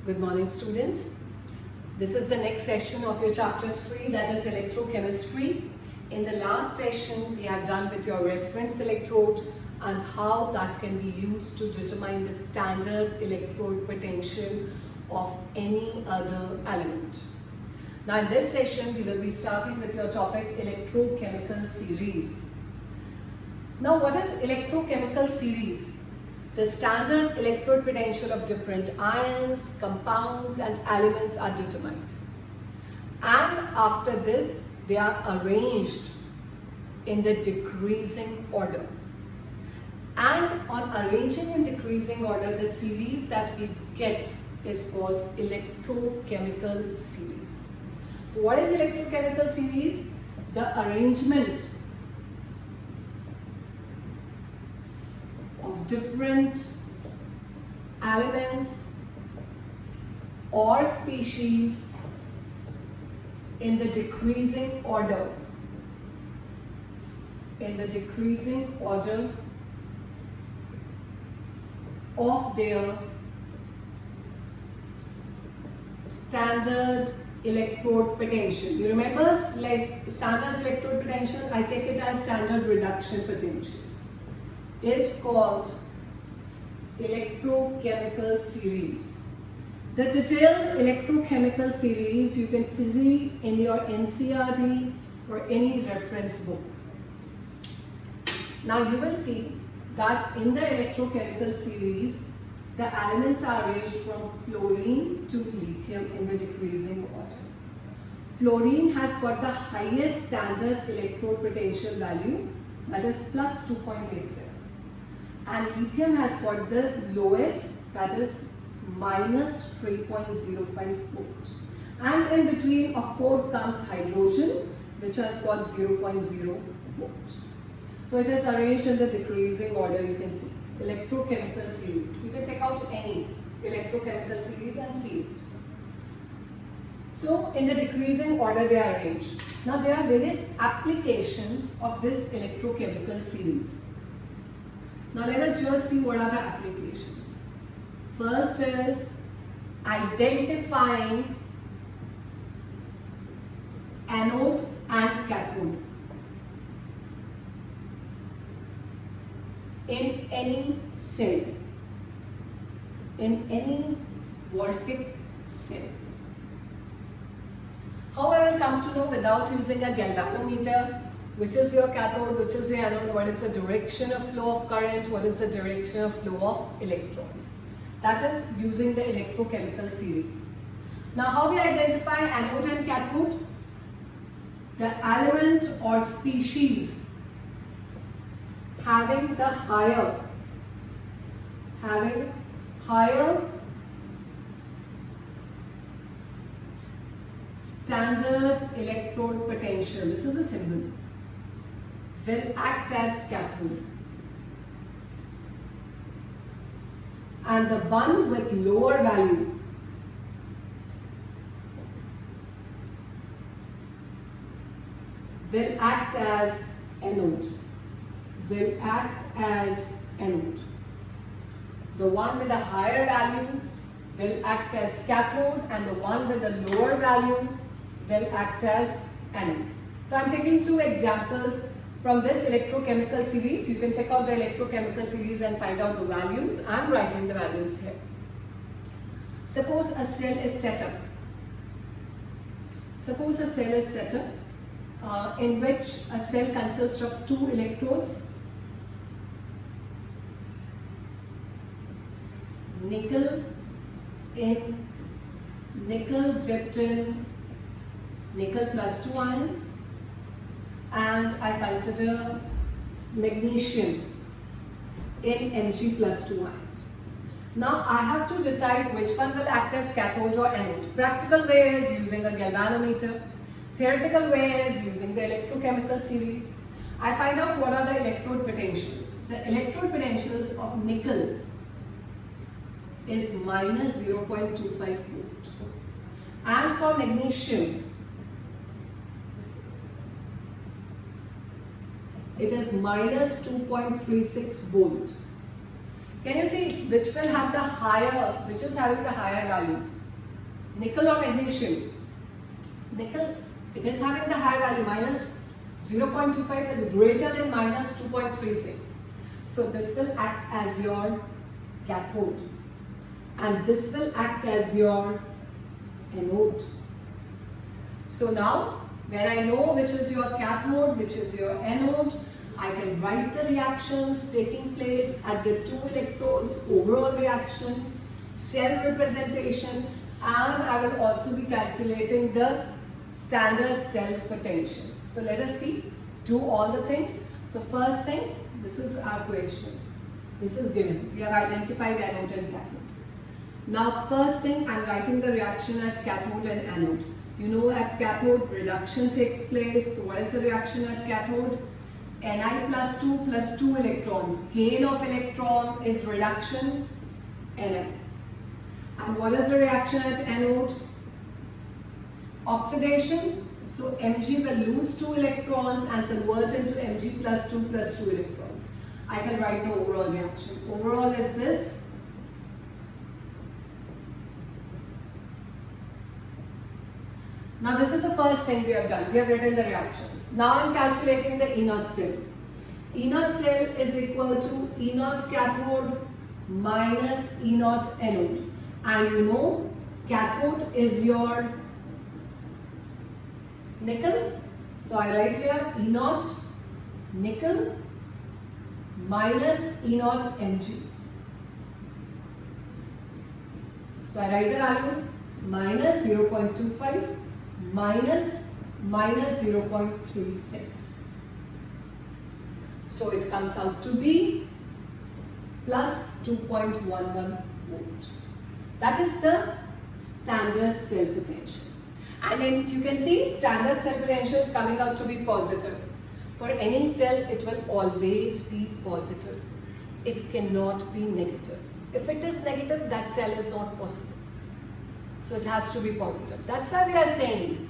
Good morning, students. This is the next session of your chapter 3, that is electrochemistry. In the last session, we have done with your reference electrode and how that can be used to determine the standard electrode potential of any other element. Now in this session, we will be starting with your topic electrochemical series. Now what is electrochemical series? The standard electrode potential of different ions, compounds and elements are determined. And after this, they are arranged in the decreasing order. And on arranging in decreasing order, the series that we get is called electrochemical series. So what is electrochemical series? The arrangement of different elements or species in the decreasing order. Of their standard electrode potential. You remember, like standard electrode potential, I take it as standard reduction potential. It's called electrochemical series. The detailed electrochemical series you can see in your NCERT or any reference book. Now you will see that in the electrochemical series, the elements are arranged from fluorine to lithium in the decreasing order. Fluorine has got the highest standard electrode potential value, that is plus 2.87. And lithium has got the lowest, that is minus 3.05 volt. And in between, of course, comes hydrogen, which has got 0.0 volt. So it is arranged in the decreasing order, you can see. Electrochemical series. You can take out any electrochemical series and see it. So in the decreasing order they are arranged. Now there are various applications of this electrochemical series. Now let us just see what are the applications. First is identifying anode and cathode in any cell, in any voltaic cell. How I will come to know without using a galvanometer, which is your cathode, which is your anode, what is the direction of flow of current, what is the direction of flow of electrons. That is using the electrochemical series. Now how we identify anode and cathode? The element or species having higher standard electrode potential, this is a symbol, will act as cathode. And the one with lower value will act as anode. The one with a higher value will act as cathode and the one with a lower value will act as anode. So I am taking two examples from this electrochemical series. You can check out the electrochemical series and find out the values. I am writing the values here. Suppose a cell is set up. In which a cell consists of two electrodes. Nickel dipped in nickel plus 2 ions, and I consider magnesium in Mg plus 2 ions. Now I have to decide which one will act as cathode or anode. Practical way is using a galvanometer. Theoretical way is using the electrochemical series. I find out what are the electrode potentials. The electrode potentials of nickel is minus 0.25 volt. And for magnesium, it is minus 2.36 volt. Can you see which will have the higher, which is having the higher value? Nickel or magnesium? Nickel, it is having the higher value, minus 0.25 is greater than minus 2.36. So this will act as your cathode and this will act as your anode. So now when I know which is your cathode, which is your anode, I can write the reactions taking place at the two electrodes, overall reaction, cell representation, and I will also be calculating the standard cell potential. So let us see, do all the things. The first thing, this is our question. This is given. We have identified anode and cathode. Now first thing, I am writing the reaction at cathode and anode. You know at cathode reduction takes place. So what is the reaction at cathode? Ni plus 2 electrons. Gain of electron is reduction Ni. And what is the reaction at anode? Oxidation. So Mg will lose 2 electrons and convert into Mg plus 2 electrons. I can write the overall reaction. Overall is this. Now this is the first thing we have done. We have written the reactions. Now I am calculating the E naught cell. E naught cell is equal to E naught cathode minus E naught anode. And you know cathode is your nickel. So I write here E naught nickel minus E naught Mg. So I write the values minus 0.25 minus 0.36. So it comes out to be plus 2.11 volt. That is the standard cell potential. And then you can see standard cell potential is coming out to be positive. For any cell, it will always be positive. It cannot be negative. If it is negative, that cell is not possible. So it has to be positive. That's why we are saying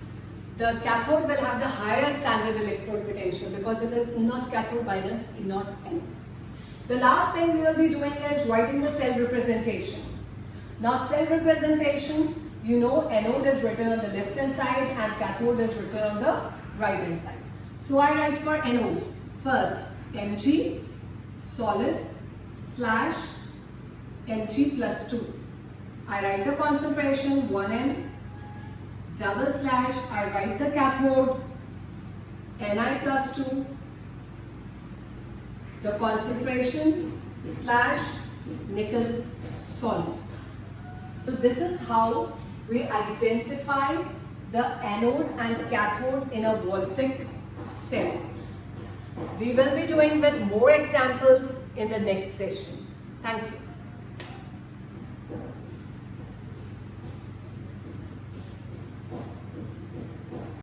the cathode will have the higher standard electrode potential because it is E naught cathode minus E naught anode. The last thing we will be doing is writing the cell representation. Now cell representation, you know anode is written on the left hand side and cathode is written on the right hand side. So I write for anode first Mg solid slash Mg plus 2. I write the concentration 1m, double slash, I write the cathode Ni plus 2, the concentration slash nickel solid. So this is how we identify the anode and cathode in a voltaic cell. We will be doing with more examples in the next session. Thank you.